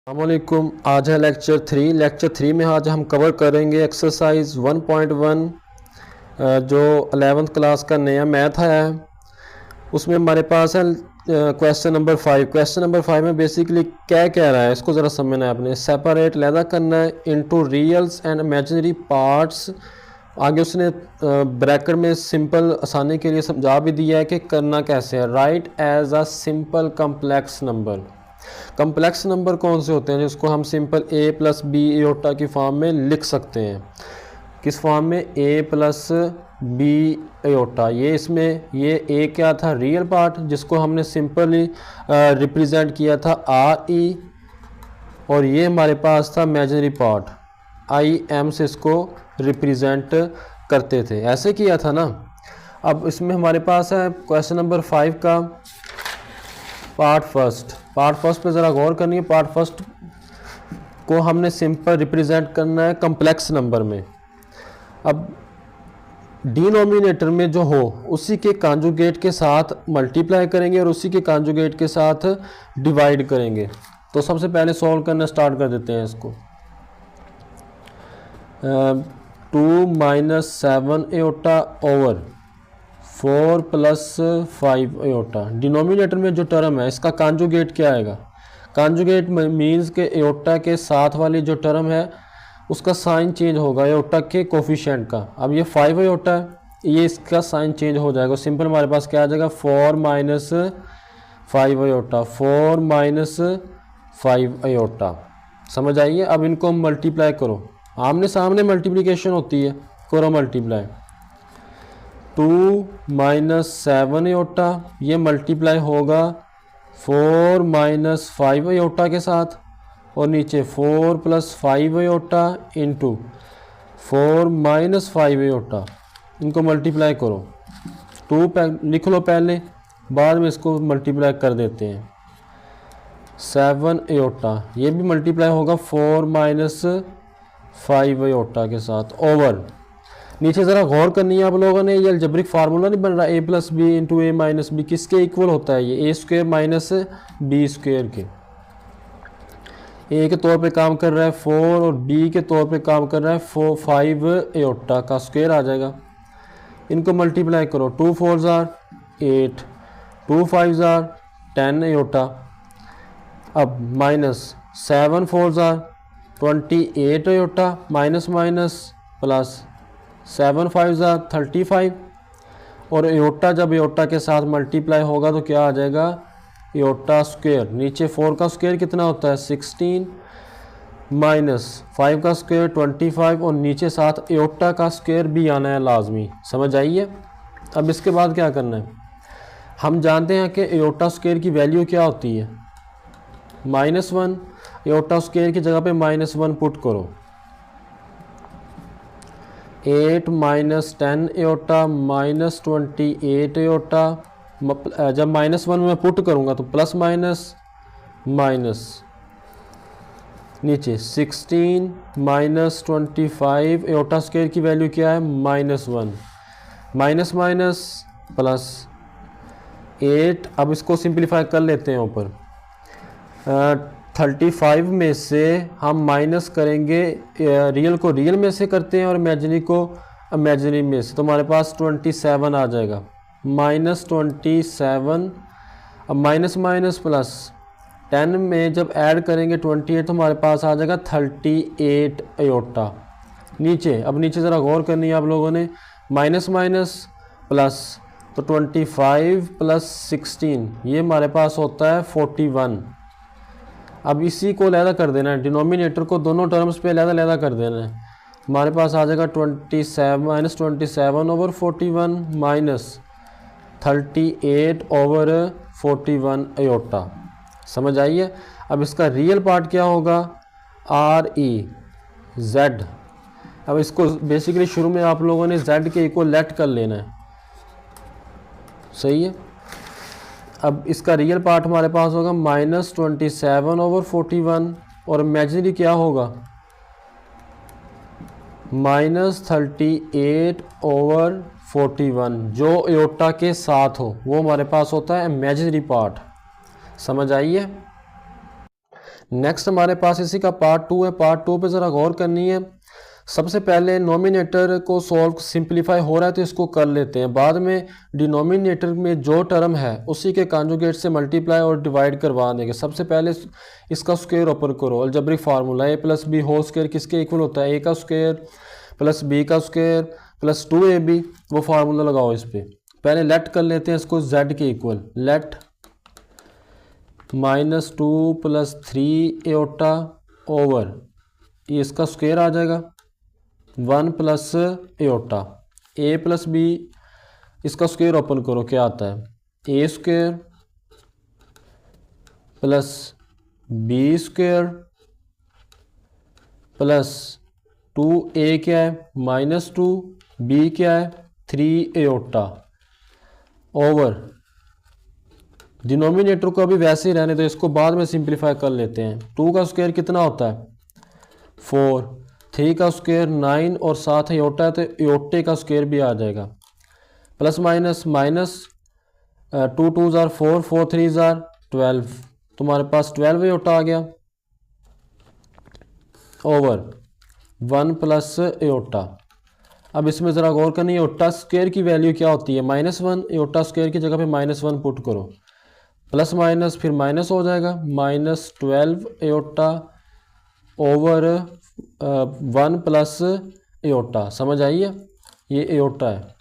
अस्सलामुअलैकुम। आज है लेक्चर थ्री में आज हम कवर करेंगे एक्सरसाइज 1.1 जो 11th क्लास का नया मैथ आया है। उसमें हमारे पास है क्वेश्चन नंबर 5। क्वेश्चन नंबर 5 में बेसिकली क्या कह रहा है इसको ज़रा समझना है आपने। सेपरेट लैदा करना है इनटू रियल्स एंड इमेजिनरी पार्ट्स। आगे उसने ब्रैकेट में सिंपल आसानी के लिए समझा भी दिया है कि करना कैसे है। Right as a simple complex number. Complex number कौन से होते हैं जिसको हम simple a plus B iota की फॉर्म में लिख सकते हैं। किस फॉर्म में? a plus B iota. ये इसमें ये a क्या था? रियल पार्ट, जिसको हमने सिंपली रिप्रेजेंट किया था r e, और ये हमारे पास था इमेजिनरी पार्ट i m से इसको रिप्रेजेंट करते थे। ऐसे किया था ना। अब इसमें हमारे पास है क्वेश्चन नंबर 5 का पार्ट फर्स्ट पे ज़रा गौर करनी है। पार्ट फर्स्ट को हमने सिंपल रिप्रेजेंट करना है कम्प्लेक्स नंबर में। अब डिनोमिनेटर में जो हो उसी के कॉन्जुगेट के साथ मल्टीप्लाई करेंगे और उसी के कॉन्जुगेट के साथ डिवाइड करेंगे। तो सबसे पहले सॉल्व करना स्टार्ट कर देते हैं इसको। 2 minus 7 aorta over 4 plus 5 aorta. Denominator में जो टर्म है इसका कॉन्जुगेट क्या आएगा? कॉन्जुगेट मीन्स के एयोटा के साथ वाली जो टर्म है उसका साइन चेंज होगा एयोटा के कोफिशिएंट का। अब ये 5 एयोटा है, ये इसका साइन चेंज हो जाएगा। सिंपल हमारे पास क्या आ जाएगा? 4 माइनस 5 एयोटा। 4 minus 5 aorta. समझ आइए। अब इनको मल्टीप्लाई करो, आमने सामने मल्टीप्लिकेशन होती है। करो मल्टीप्लाई। 2 माइनस 7 एयोटा ये मल्टीप्लाई होगा 4 माइनस 5 एयोटा के साथ, और नीचे 4 plus 5 aorta into 4 minus 5 aorta. इनको मल्टीप्लाई करो। 2 लिख लो पहले, बाद में इसको मल्टीप्लाई कर देते हैं। 7 एयोटा ये भी मल्टीप्लाई होगा 4 माइनस 5 एयोटा के साथ, ओवर। नीचे ज़रा गौर करनी है आप लोगों ने। ये अलजेब्रिक फार्मूला नहीं बन रहा a plus B into A minus B, किसके इक्वल होता है? ये a square minus B square के। a के तौर पे काम कर रहा है 4 और b के तौर पे काम कर रहा है 5 एयोटा का स्क्वायर आ जाएगा। इनको मल्टीप्लाई करो। 2 4 ज़ार 8, 2 5 ज़ार 10 एयोटा। अब माइनस 7 4 ज़ार 28 एयोटा, माइनस माइनस प्लस 7 5 ज़ा 35, और एयोटा जब एयोटा के साथ मल्टीप्लाई होगा तो क्या आ जाएगा? Aorta square. नीचे 4 का स्क्वायर कितना होता है? 16, माइनस 5 का स्क्वायर 25, और नीचे साथ एयोटा का स्क्वायर भी आना है लाजमी। समझ आइए। अब इसके बाद क्या करना है? हम जानते हैं कि एयोटा स्क्वायर की वैल्यू क्या होती है? -1। एयोटा स्क्वायर की जगह पे -1 पुट करो। 8 माइनस 10 एयोटा माइनस 28 एयोटा। जब -1 में पुट करूँगा तो प्लस माइनस माइनस, नीचे 16 माइनस 25 एयोटा स्क्वायर की वैल्यू क्या है? -1, माइनस माइनस प्लस 8। अब इसको सिंप्लीफाई कर लेते हैं ऊपर। 35 में से हम माइनस करेंगे, रियल को रियल में से करते हैं और इमेजिनरी को इमेजिनरी में से, तो हमारे पास 27 आ जाएगा। -27। अब माइनस माइनस प्लस 10 में जब ऐड करेंगे 28 तो हमारे पास आ जाएगा 38 एयोटा। नीचे अब नीचे ज़रा गौर करनी है आप लोगों ने। माइनस माइनस प्लस, तो 25 प्लस 16 ये हमारे पास होता है 41। अब इसी को लैदा कर देना है, डिनोमिनेटर को दोनों टर्म्स पे लैदा कर देना है। हमारे पास आ जाएगा 27 minus 27 over 41 minus 38 over 41 aorta. समझ आइए। अब इसका रियल पार्ट क्या होगा? RE Z। अब इसको बेसिकली शुरू में आप लोगों ने Z के इक्वल लेट कर लेना है। सही है। अब इसका रियल पार्ट हमारे पास होगा -27 ओवर 41, और इमेजिनरी क्या होगा? -38 ओवर 41। जो एयोटा के साथ हो वो हमारे पास होता है इमेजिनरी पार्ट। समझ आइए। नेक्स्ट हमारे पास इसी का पार्ट 2 है। पार्ट 2 पे ज़रा गौर करनी है। सबसे पहले नोमिनेटर को सॉल्व सिंप्लीफाई हो रहा है तो इसको कर लेते हैं, बाद में डिनोमिनेटर में जो टर्म है उसी के कॉन्जुगेट से मल्टीप्लाई और डिवाइड करवा देंगे। सबसे पहले इसका स्क्वायर ओपन करो, अलजेब्रिक फार्मूला ए प्लस बी होल स्क्वायर किसके इक्वल होता है, ए का स्क्वायर प्लस बी का स्क्वायर प्लस 2ab, वो फार्मूला लगाओ इस पर। पहले लेट कर लेते हैं इसको z के इक्वल, लेट -2 + 3 एओटा ओवर, ये इसका स्क्वायर आ जाएगा 1 plus iota, a plus b, इसका स्क्वायर ओपन करो क्या आता है, ए square plus B square plus 2a क्या है -2, b क्या है 3 एओटा ओवर, डिनोमिनेटर को अभी वैसे ही रहने दो, इसको बाद में सिंप्लीफाई कर लेते हैं। 2 का स्क्वायर कितना होता है 4, 3 का स्क्वायर 9 और साथ एओटा है तो एओटे का स्क्वायर भी आ जाएगा, प्लस माइनस माइनस 2 2 ज़ार 4, 4 3 ज़ार 12, तुम्हारे पास 12 एओटा आ गया ओवर 1 प्लस एओटा। अब इसमें ज़रा गौर करनी है, एओटा स्क्वायर की वैल्यू क्या होती है -1, एओटा स्क्वायर की जगह पे -1 पुट करो, प्लस माइनस फिर माइनस हो जाएगा -12 एओटा ओवर 1 प्लस एओटा, समझ आई है, ये एओटा है।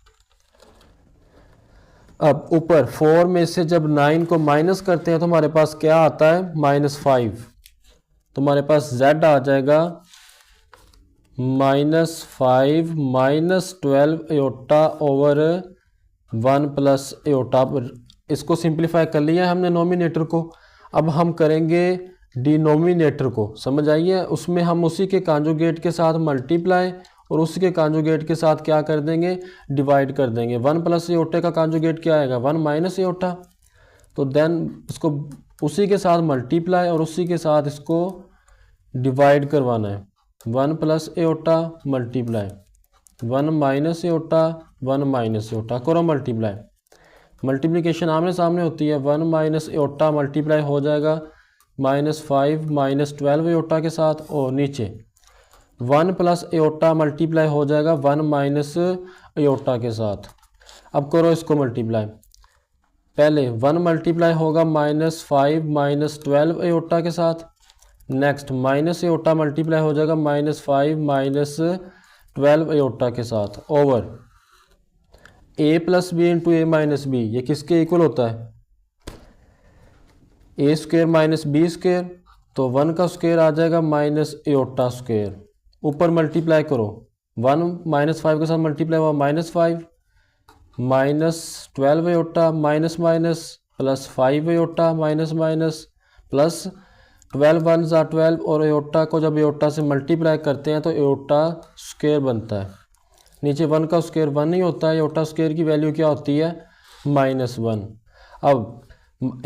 अब ऊपर 4 में से जब 9 को माइनस करते हैं तो हमारे पास क्या आता है -5, तुम्हारे पास z आ जाएगा -5 -12 एओटा ओवर 1 प्लस एओटा। इसको सिंप्लीफाई कर लिया हमने नोमिनेटर को, अब हम करेंगे डिनोमिनेटर को, समझ आइए, उसमें हम उसी के कॉन्जुगेट के साथ मल्टीप्लाई और उसी के कॉन्जुगेट के साथ क्या कर देंगे डिवाइड कर देंगे। 1 प्लस एओटे का कॉन्जुगेट क्या आएगा 1 माइनस एओटा, तो देन इसको उसी के साथ मल्टीप्लाई और उसी के साथ इसको डिवाइड करवाना है, 1 plus aorta multiply 1 minus aorta 1 minus aorta करो मल्टीप्लाई, मल्टीप्लिकेशन आमने सामने होती है, 1 माइनस एओटा मल्टीप्लाई हो जाएगा -5 -12 एओटा के साथ, और नीचे 1 प्लस एओटा मल्टीप्लाई हो जाएगा 1 माइनस एओटा के साथ। अब करो इसको मल्टीप्लाई, पहले 1 मल्टीप्लाई होगा -5 -12 एओटा के साथ, नेक्स्ट माइनस एओटा मल्टीप्लाई हो जाएगा -5 -12 एओटा के साथ over a plus B into A minus B, ये किसके इक्वल होता है ए स्क्वायर माइनस बी स्क्वायर, तो 1 का स्क्वायर आ जाएगा माइनस एओटा स्क्वायर, ऊपर मल्टीप्लाई करो 1 -5 के साथ मल्टीप्लाई हुआ -5 -12 iota minus minus plus 5 iota minus minus plus 12 1 ज़ा 12, और एओटा को जब एओटा से मल्टीप्लाई करते हैं तो एओटा स्क्वायर बनता है, नीचे 1 का स्क्वायर 1 ही होता है, एओटा स्क्वायर की वैल्यू क्या होती है -1। अब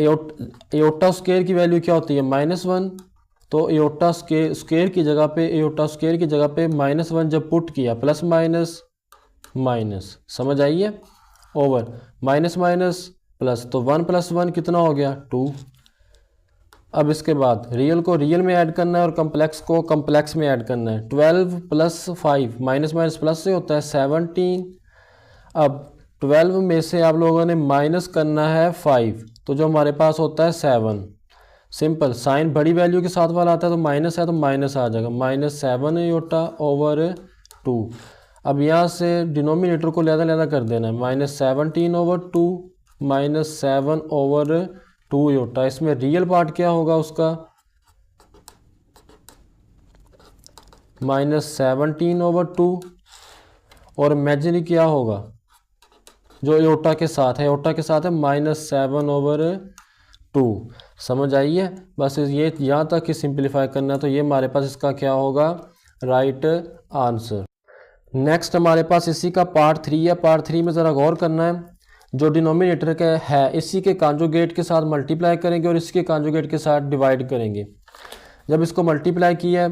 एओटा स्क्वायर की वैल्यू क्या होती है -1, तो एओटा स्क्वायर की जगह पे -1 जब पुट किया प्लस माइनस माइनस, समझ आइए, ओवर माइनस माइनस प्लस, तो 1 + 1 कितना हो गया 2। अब इसके बाद रियल को रियल में ऐड करना है और कम्प्लेक्स को कम्प्लेक्स में ऐड करना है, 12 + 5 माइनस माइनस प्लस से होता है 17। अब 12 में से आप लोगों ने माइनस करना है 5, तो जो हमारे पास होता है 7, सिंपल, साइन बड़ी वैल्यू के साथ वाला आता है तो माइनस है तो माइनस आ जाएगा -7 एओटा ओवर 2। अब यहाँ से डिनोमिनेटर को लहदा कर देना है, -17 ओवर 2 -7 ओवर 2 एओटा। इसमें रियल पार्ट क्या होगा उसका -17 ओवर 2, और इमेजिनरी क्या होगा जो एओटा के साथ है, एओटा के साथ है -7 ओवर 2, समझ आइए। बस ये यहाँ तक ही सिंप्लीफाई करना है, तो ये हमारे पास इसका क्या होगा राइट आंसर। नेक्स्ट हमारे पास इसी का पार्ट 3 है। पार्ट 3 में ज़रा गौर करना है, जो डिनोमिनेटर का है इसी के कॉन्जुगेट के साथ मल्टीप्लाई करेंगे और इसके कॉन्जुगेट के साथ डिवाइड करेंगे। जब इसको मल्टीप्लाई किया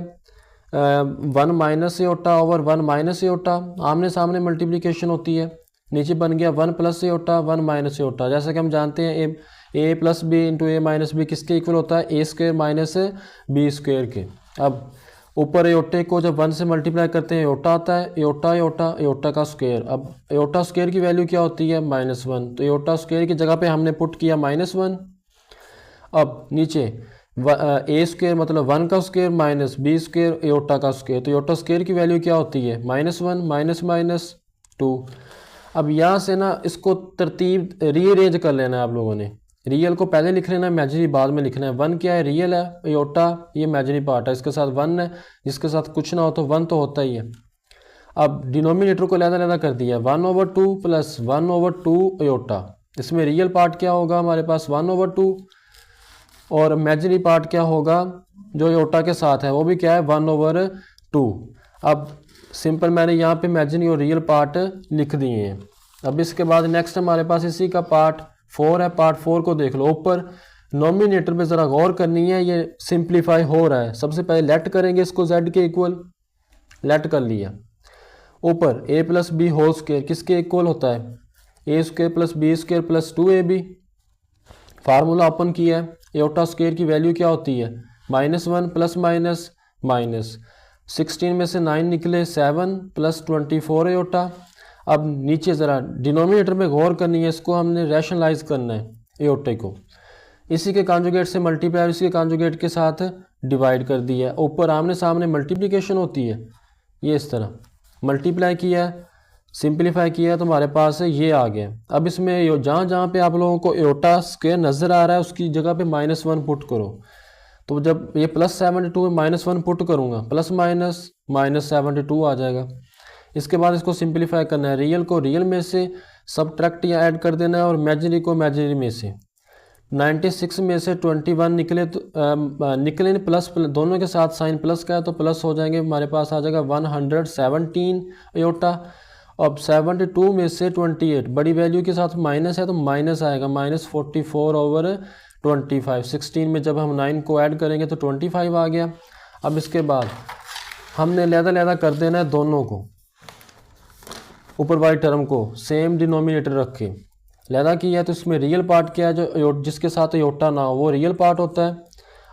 1 minus aorta over 1 minus aorta, आमने सामने मल्टीप्लिकेशन होती है, नीचे बन गया 1 प्लस एओटा 1 माइनस एओटा। जैसा कि हम जानते हैं ए plus B into A minus B किसके इक्वल होता है, ए स्क्वायर माइनस बी स्क्वायर के। अब ऊपर एयोटे को जब 1 से मल्टीप्लाई करते हैं एयोटा आता है, एयोटा एयोटा एयोटा का स्क्वायर। अब एयोटा स्क्वायर की वैल्यू क्या होती है, -1, तो एयोटा स्क्वायर की जगह पे हमने पुट किया -1। अब नीचे ए स्क्वायर मतलब 1 का square minus B square iota का स्क्वायर, तो एयोटा स्क्वायर की वैल्यू क्या होती है, -1 माइनस माइनस 2। अब यहाँ से ना इसको तरतीब रीअरेंज कर लेना है आप लोगों ने, रियल को पहले लिख लेना है, इमेजिनरी बाद में लिखना है। 1 क्या है, रियल है, एयोटा ये इमेजिनरी पार्ट है, इसके साथ 1 है, जिसके साथ कुछ ना हो तो 1 तो होता ही है। अब डिनोमिनेटर को लहदा कर दिया 1/2 प्लस 1/2 एयोटा, इसमें रियल पार्ट क्या होगा हमारे पास 1/2 और इमेजिनरी पार्ट क्या होगा जो एयोटा के साथ है वो भी क्या है 1/2। अब सिंपल मैंने यहाँ पे इमेजिनरी और रियल पार्ट लिख दिए हैं। अब इसके बाद नेक्स्ट हमारे पास इसी का पार्ट 4 है, पार्ट 4 को देख लो। ऊपर नोमिनेटर पे ज़रा गौर करनी है, ये सिंप्लीफाई हो रहा है। सबसे पहले लेट करेंगे इसको z के इक्वल, लेट कर लिया। ऊपर a plus B whole square किसके इक्वल होता है, a square plus B square plus 2ab। Formula open किया है, एयोटा स्क्वायर की वैल्यू क्या होती है -1 प्लस माइनस माइनस 16 में से 9 निकले 7 प्लस 24 एयोटा। अब नीचे ज़रा डिनोमिनेटर में गौर करनी है, इसको हमने रैशनलाइज करना है एयोटे को, इसी के कॉन्जुगेट से मल्टीप्लाई इसी के कॉन्जुगेट के साथ डिवाइड कर दिया है। ऊपर आमने सामने मल्टीप्लिकेशन होती है, ये इस तरह मल्टीप्लाई किया है, सिंप्लीफाई किया है तो हमारे पास ये आ गया। अब इसमें जहाँ जहाँ पे आप लोगों को एयोटा स्क्वायर नज़र आ रहा है उसकी जगह पे -1 पुट करो। तो जब ये +72 में -1 पुट करूँगा प्लस माइनस -72 आ जाएगा। इसके बाद इसको सिंप्लीफाई करना है, रियल को रियल में से सबट्रैक्ट या ऐड कर देना है और इमेजिनरी को इमेजिनरी में से। 96 में से 21 निकले तो निकले प्लस दोनों के साथ साइन प्लस का है तो प्लस हो जाएंगे, हमारे पास आ जाएगा 117 एयोटा। अब 72 में से 28 बड़ी वैल्यू के साथ माइनस है तो माइनस आएगा, -44/25। 16 में जब हम 9 को ऐड करेंगे तो 25 आ गया। अब इसके बाद हमने लहदा कर देना है दोनों को, ऊपर वाली टर्म को सेम डिनोमिनेटर रख के लहदा किया है। तो इसमें रियल पार्ट क्या है, जो जिसके साथ एयोटा ना हो वो रियल पार्ट होता है।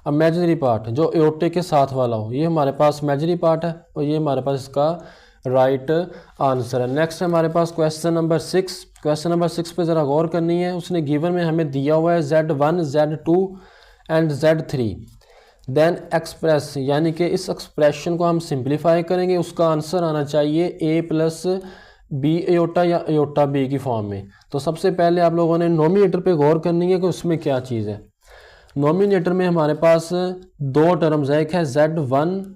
इमेजिनरी पार्ट जो एयोटे के साथ वाला हो ये हमारे पास इमेजिनरी पार्ट है और ये हमारे पास इसका राइट आंसर है। नेक्स्ट हमारे पास क्वेश्चन नंबर 6। क्वेश्चन नंबर 6 पे ज़रा गौर करनी है। उसने गिवन में हमें दिया हुआ है Z1 Z2 and Z3 then express, यानी कि इस एक्सप्रेशन को हम सिंप्लीफाई करेंगे, उसका आंसर आना चाहिए a प्लस बी एयोटा या एयोटा बी की फॉर्म में। तो सबसे पहले आप लोगों ने नोमिनेटर पे गौर करनी है कि उसमें क्या चीज़ है। नोमिनेटर में हमारे पास दो टर्म्स है, एक है Z1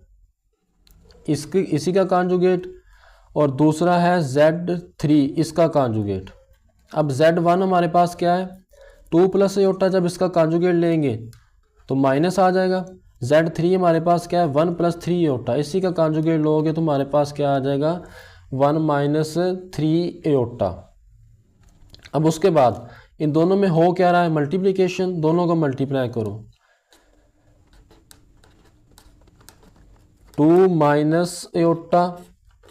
इसी का कॉन्जुगेट और दूसरा है Z3 इसका कॉन्जुगेट। अब Z1 हमारे पास क्या है 2 प्लस एयोटा, जब इसका कॉन्जुगेट लेंगे तो माइनस आ जाएगा। Z3 हमारे पास क्या है 1 प्लस 3 एयोटा, इसी का कॉन्जुगेट लोगे तो हमारे पास क्या आ जाएगा 1 माइनस 3 एयोटा। अब उसके बाद इन दोनों में हो क्या रहा है मल्टीप्लिकेशन, दोनों को मल्टीप्लाई करो 2 minus aorta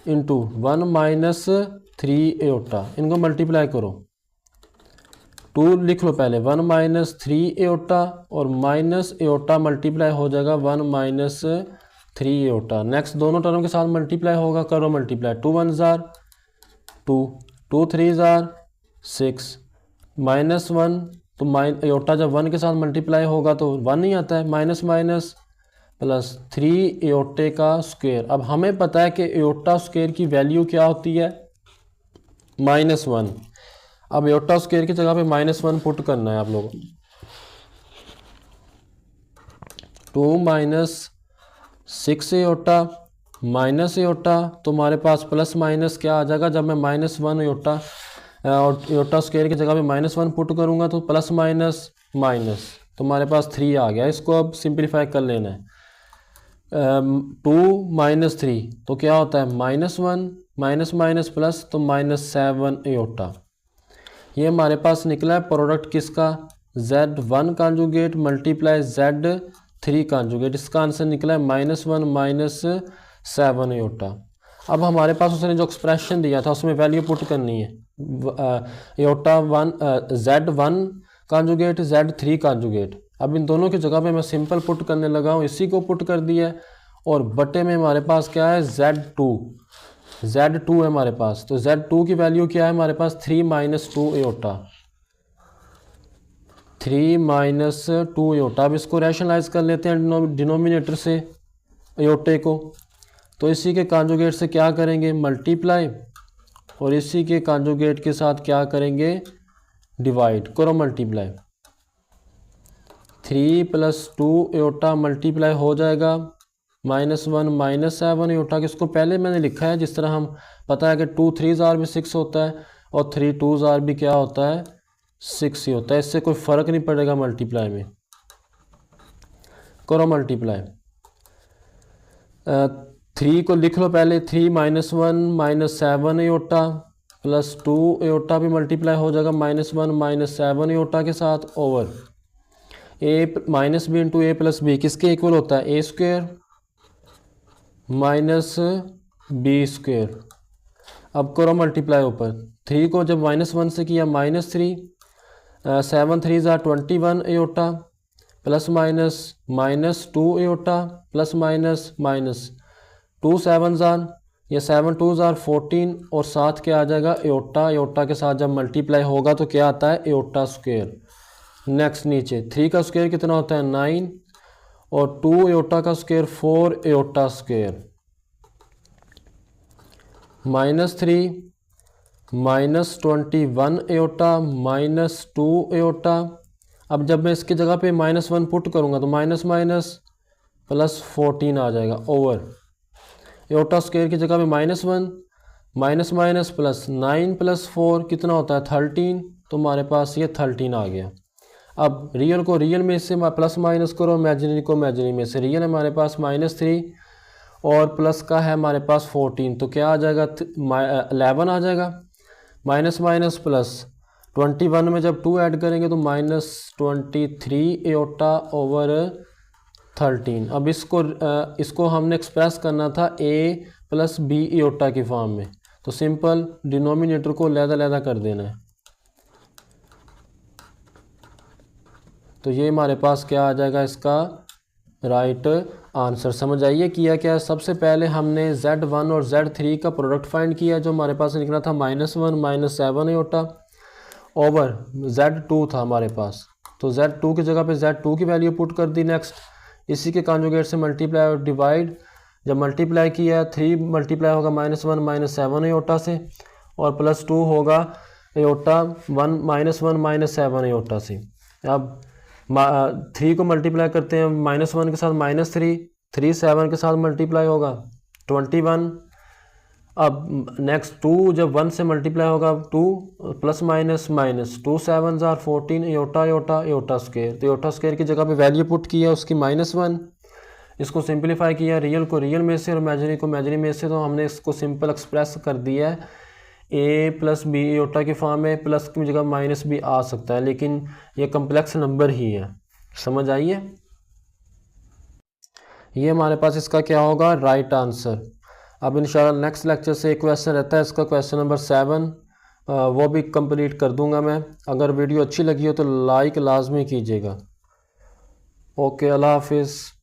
into 1 minus 3 aorta, इनको मल्टीप्लाई करो। 2 लिख लो पहले 1 माइनस 3 एयोटा और माइनस एयोटा मल्टीप्लाई हो जाएगा 1 माइनस 3 एयोटा। नेक्स्ट दोनों टर्म के साथ मल्टीप्लाई होगा, करो मल्टीप्लाई 2 1 जार 2 2 3 जार 6 माइनस 1 तो एयोटा जब 1 के साथ मल्टीप्लाई होगा तो 1 ही आता है, माइनस माइनस प्लस 3 एयोटे का स्क्वायर। अब हमें पता है कि एयोटा स्क्वायर की वैल्यू क्या होती है -1। अब एयोटा स्क्वायर की जगह पे -1 पुट करना है आप लोगों को। 2 माइनस 6 एयोटा माइनस एयोटा, तो हमारे पास प्लस माइनस क्या आ जाएगा, जब मैं -1 एयोटा और एयोटा स्क्वायर की जगह पे -1 पुट करूँगा तो प्लस माइनस माइनस तो हमारे पास 3 आ गया। इसको अब सिंप्लीफाई कर लेना है। 2 माइनस 3 तो क्या होता है -1 माइनस माइनस प्लस तो -7 एयोटा। ये हमारे पास निकला है प्रोडक्ट किसका Z1 conjugate multiply Z3 conjugate, इसका आंसर निकला है -1 माइनस 7 एयोटा। अब हमारे पास उसने जो एक्सप्रेशन दिया था उसमें वैल्यू पुट करनी है। Aorta Z1 conjugate Z3 conjugate. अब इन दोनों की जगह पे मैं सिंपल पुट करने लगा हूँ, इसी को पुट कर दिया है और बटे में हमारे पास क्या है Z2 है हमारे पास। तो Z2 की वैल्यू क्या है हमारे पास 3 - 2 एओटा, 3 - 2 एओटा। अब इसको रैशनलाइज कर लेते हैं डिनोमिनेटर से एओटे को, तो इसी के कॉन्जुगेट से क्या करेंगे मल्टीप्लाई और इसी के कॉन्जुगेट के साथ क्या करेंगे डिवाइड। करो मल्टीप्लाई, 3 + 2 एओटा मल्टीप्लाई हो जाएगा -1 - 7 एओटा। किसको पहले मैंने लिखा है जिस तरह हम पता है कि 2 3 भी 6 होता है और 3 2 भी क्या होता है 6 ही होता है, इससे कोई फ़र्क नहीं पड़ेगा मल्टीप्लाई में। करो मल्टीप्लाई, 3 को लिख लो पहले, 3 - 1 - 7 एओटा प्लस 2 एओटा भी मल्टीप्लाई हो जाएगा -1 - 7 एओटा के साथ over a - b into A plus B किसके इक्वल होता है a² - b²। अब करो मल्टीप्लाई ऊपर, 3 को जब -1 से किया -3, 7 3 ज़ा 21 aorta plus minus 2 aorta plus minus 2 7 ज़ा या 7 2 ज़ा 14 और साथ क्या आ जाएगा एओटा। एओटा के साथ जब मल्टीप्लाई होगा तो क्या आता है एओटा स्क्वायर। नेक्स्ट नीचे 3 का स्क्वायर कितना होता है 9 और 2 एओटा का square 4 aorta square -3 -21 aorta -2 aorta. अब जब मैं इसकी जगह पे -1 पुट करूंगा तो माइनस प्लस 14 आ जाएगा ओवर एओटा स्क्वायर की जगह पे -1 माइनस प्लस 9 + 4 कितना होता है 13, तो हमारे पास ये 13 आ गया। अब रियल को रियल में से प्लस माइनस करो, इमेजिनरी को इमेजिनरी में से। रियल हमारे पास -3 और प्लस का है हमारे पास 14, तो क्या आ जाएगा 11 आ जाएगा। माइनस प्लस 21 में जब 2 ऐड करेंगे तो -23 एओटा ओवर 13। अब इसको हमने एक्सप्रेस करना था a + b एओटा की फॉर्म में, तो सिंपल डिनोमिनेटर को लैदा कर देना है। तो ये हमारे पास क्या आ जाएगा इसका राइट आंसर। समझ आइए किया क्या है, सबसे पहले हमने Z1 और Z3 का प्रोडक्ट फाइंड किया जो हमारे पास निकला था -1 - 7 एओटा ओवर Z2 था हमारे पास, तो Z2 की जगह पे Z2 की वैल्यू पुट कर दी। नेक्स्ट इसी के कॉन्जुगेट से मल्टीप्लाई और डिवाइड, जब मल्टीप्लाई किया 3 मल्टीप्लाई होगा -1 - 7 एओटा से और प्लस 2 होगा एओटा -1 - 7 एओटा से। अब 3 को मल्टीप्लाई करते हैं -1 के साथ -3 7 के साथ मल्टीप्लाई होगा 21। अब नेक्स्ट 2 जब 1 से मल्टीप्लाई होगा 2 प्लस माइनस 2 7 ज़ा 14 एओटा स्क्वायर। तो एओटा स्क्वायर की जगह पे वैल्यू पुट किया उसकी -1, इसको सिंपलीफाई किया रियल को रियल में से और इमेजिनरी को इमेजिनरी में से, तो हमने इसको सिंपल एक्सप्रेस कर दिया है a + b एओटा की फॉर्म में। प्लस की जगह माइनस भी आ सकता है लेकिन ये कम्प्लेक्स नंबर ही है। समझ आइए, ये हमारे पास इसका क्या होगा राइट आंसर। अब इंशाल्लाह नेक्स्ट लेक्चर से एक क्वेश्चन रहता है इसका क्वेश्चन नंबर 7, वो भी कंप्लीट कर दूंगा मैं। अगर वीडियो अच्छी लगी हो तो लाइक लाजमी कीजिएगा। ओके, अल्लाह हाफिज़।